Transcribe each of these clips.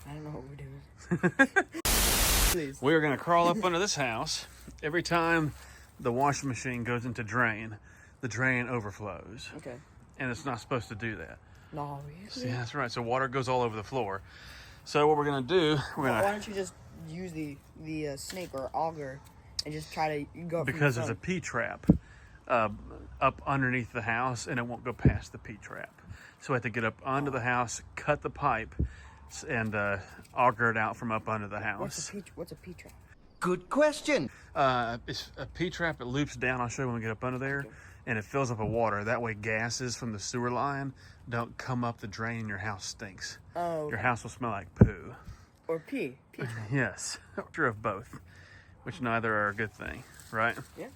I don't know what we're doing. Please. We're gonna crawl up under this house. Every time the washing machine goes into drain, the drain overflows. Okay. And it's not supposed to do that. No, really? Yeah, that's right. So water goes all over the floor. So what we're gonna do, Why don't you just use the snake or auger and just try to go up because there's a P-trap up underneath the house and it won't go past the P-trap. So we have to get up onto the house, cut the pipe, and auger it out from up under the house. What's a P-trap? Good question. It's a P-trap. It loops down. I'll show you when we get up under there. Okay. And it fills up with water. That way gases from the sewer line don't come up the drain and your house stinks. Oh. Okay. Your house will smell like poo. Or pee. P-trap. Yes. Sure of both, which neither are a good thing, right? Yeah.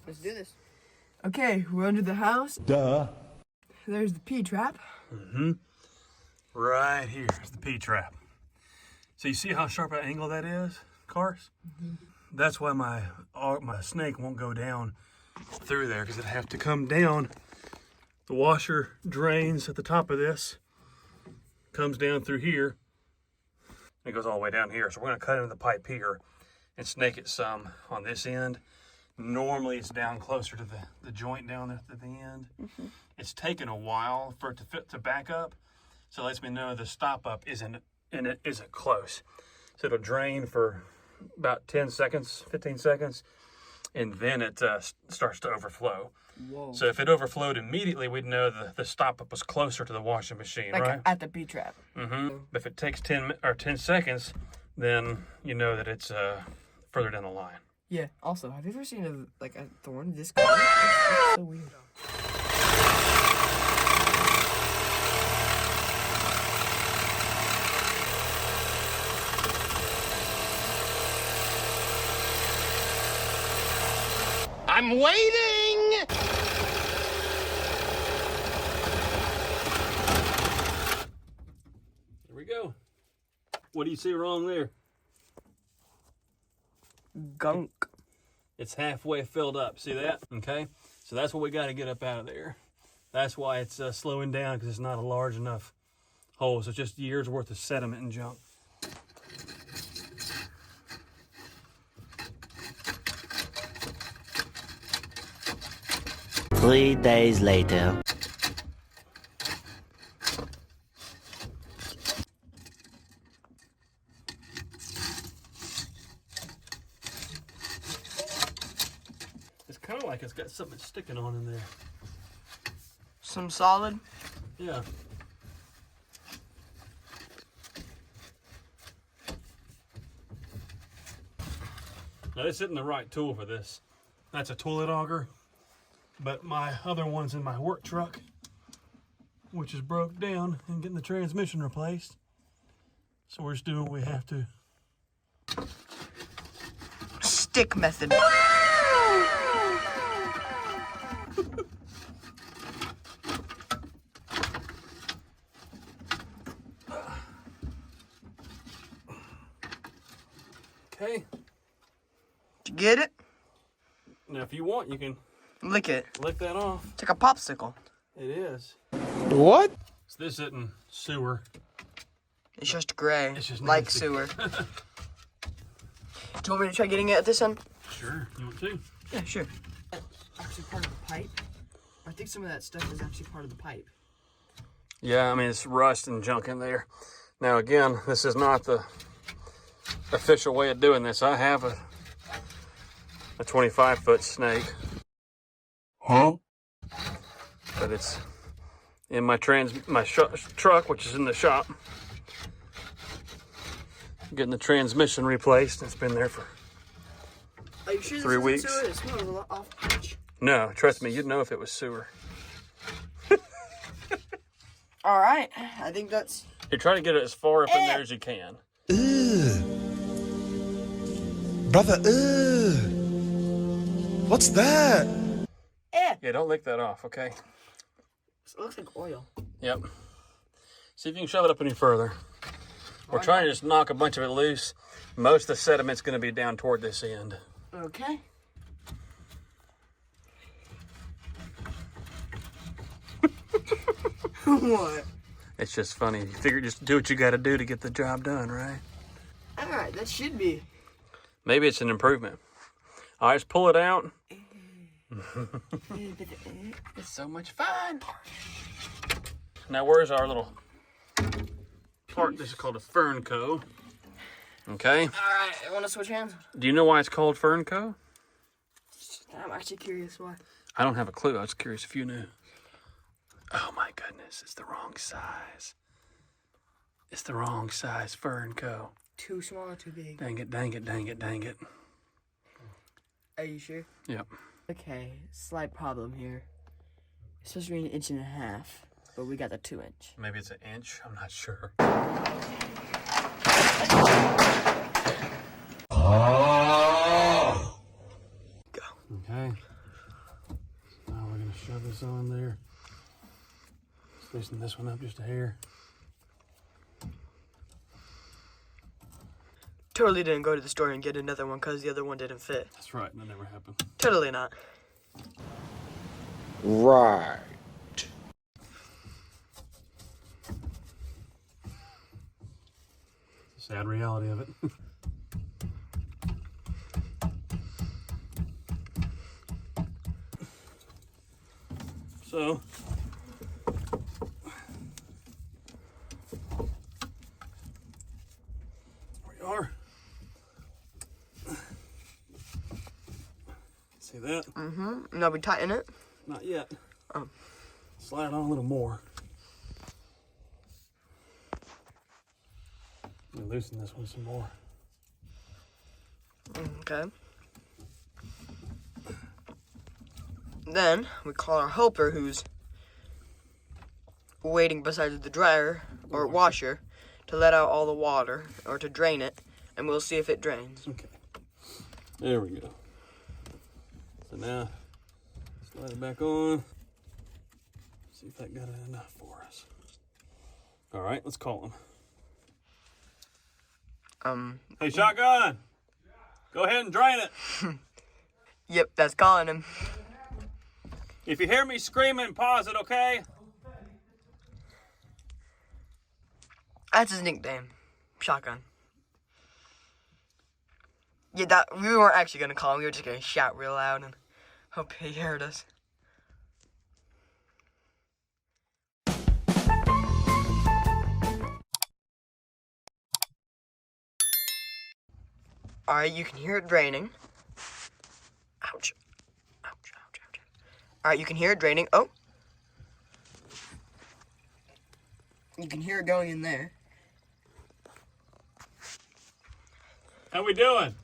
Let's do this. Okay, we're under the house. Duh. There's the P-trap. Mm-hmm. Right here is the P-trap. So you see how sharp an angle that is, Cars? Mm-hmm. That's why my snake won't go down through there, because it'd have to come down. The washer drains at the top of this, comes down through here, and it goes all the way down here. So we're going to cut into the pipe here and snake it some on this end. Normally it's down closer to the joint down there at the end. Mm-hmm. It's taken a while for it to back up, so it lets me know the stop up isn't close. So it'll drain for about 10 seconds, 15 seconds, and then it starts to overflow. Whoa. So if it overflowed immediately, we'd know the stop up was closer to the washing machine, like right? At the P-trap. Mm-hmm. If it takes 10 seconds, then you know that it's further down the line. Yeah. Also, have you ever seen a thorn this color? It's so weird. I'm waiting! There we go. What do you see wrong there? Gunk. It's halfway filled up. See that? Okay. So that's what we got to get up out of there. That's why it's slowing down, because it's not a large enough hole. So it's just years worth of sediment and junk. Three days later. It's kind of like it's got something sticking on in there. Some solid? Yeah. Now this isn't the right tool for this. That's a toilet auger. But my other one's in my work truck, which is broke down and getting the transmission replaced. So we're just doing what we have to. Stick method. Okay. Did you get it? Now if you want, you can lick it. Lick that off. It's like a popsicle. It is. What? So this isn't sewer. It's just gray. It's just like nasty. sewer. Do you want me to try getting it at this end? Sure. You want to? Yeah, sure. Actually part of the pipe. I think some of that stuff is actually part of the pipe. Yeah, I mean, it's rust and junk in there. Now again, this is not the official way of doing this. I have a 25-foot snake. Huh? But it's in my truck, which is in the shop. Getting the transmission replaced. It's been there for Are you sure 3 weeks. Sewer? It smells a lot off. No, trust me, you'd know if it was sewer. All right, I think that's. You try to get it as far up in there as you can. Brother, what's that? Yeah, don't lick that off, okay? It looks like oil. Yep. See if you can shove it up any further. We're trying to just knock a bunch of it loose. Most of the sediment's going to be down toward this end. Okay. What? It's just funny. You figure just do what you got to do to get the job done, right? All right, that should be. Maybe it's an improvement. All right, let's pull it out. It's so much fun. Now, where's our little part? This is called a Fernco. Okay. All right, I want to switch hands. Do you know why it's called Fernco? I'm actually curious why. I don't have a clue. I was curious if you knew. Oh my goodness, it's the wrong size. It's the wrong size Fernco. Too small or too big? Dang it, dang it, dang it, dang it. Are you sure? Yep. Okay, slight problem here. It's supposed to be 1.5 inches, but we got the 2-inch. Maybe it's an inch. I'm not sure. Go. Okay. Now we're going to shove this on there. Loosen this one up just a hair. Totally didn't go to the store and get another one because the other one didn't fit. That's right. That never happened. Totally not. Right. Sad reality of it. So, there we are. See that? Mm-hmm. Now we tighten it. Not yet. Oh. Slide it on a little more. Let me loosen this one some more. Okay. Then we call our helper who's waiting beside the dryer or washer to let out all the water or to drain it, and we'll see if it drains. Okay. There we go. So now, slide it back on. See if that got it enough for us. All right, let's call him. Hey, Shotgun! Go ahead and drain it. Yep, that's calling him. If you hear me screaming, pause it, okay? That's his nickname, Shotgun. Yeah, that we weren't actually gonna call him. We were just gonna shout real loud and hope he heard us. All right, you can hear it draining. Ouch. Ouch, ouch, ouch. All right, you can hear it draining. Oh. You can hear it going in there. How we doing?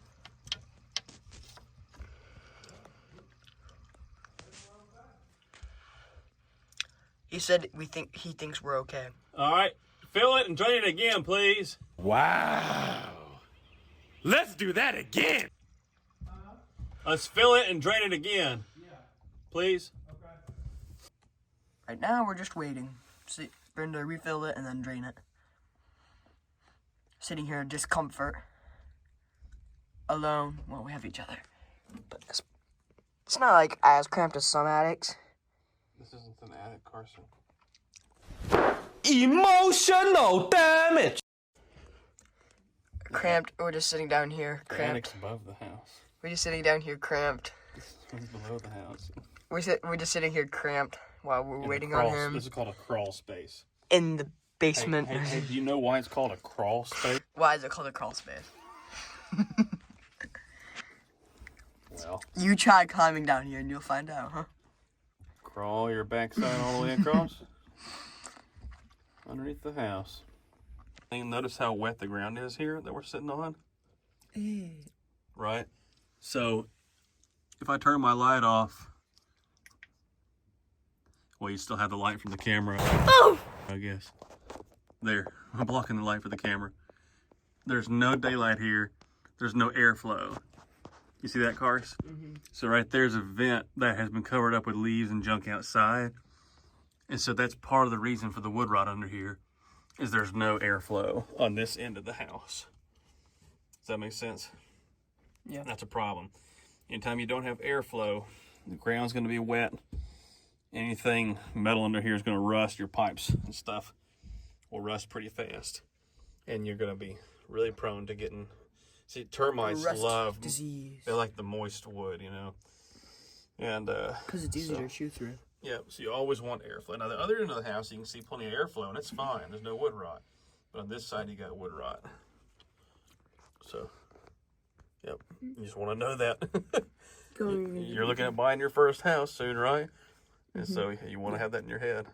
He said he thinks we're okay. All right, fill it and drain it again, please. Wow. Let's do that again. Let's fill it and drain it again. Please. Right now, we're just waiting. See, Brenda refill it and then drain it. Sitting here in discomfort. Alone. Well, we have each other. But it's not like as cramped as some addicts. This isn't an attic, Carson. Emotional damage. Cramped. We're just sitting down here, The cramped. attic's above the house. We're just sitting down here, cramped. This one's below the house. We're just sitting here, cramped, while we're In waiting the on crawl- him This is called a crawl space. in the basement. Hey, do you know why it's called a crawl space? Why is it called a crawl space? Well, You try climbing down here and you'll find out, huh? crawl your backside all the way across. Underneath the house. And notice how wet the ground is here that we're sitting on? Right? So, if I turn my light off, well, you still have the light from the camera, Oh! I guess. There, I'm blocking the light for the camera. There's no daylight here. There's no airflow. You see that, Cars? Mm-hmm. So right there's a vent that has been covered up with leaves and junk outside. And so that's part of the reason for the wood rot under here, is there's no airflow on this end of the house. Does that make sense? Yeah. That's a problem. Anytime you don't have airflow, the ground's gonna be wet. Anything metal under here is gonna rust, your pipes and stuff. will rust pretty fast, and you're going to be really prone to getting. See, termites Rust love disease. They like the moist wood, you know, and Because it's easier to chew through. yeah. So you always want airflow. Now the other end of the house, you can see plenty of airflow, and it's fine. There's no wood rot, but on this side you got wood rot. So, yep. You just want to know that. You're looking at buying your first house soon, right? And so you want to have that in your head.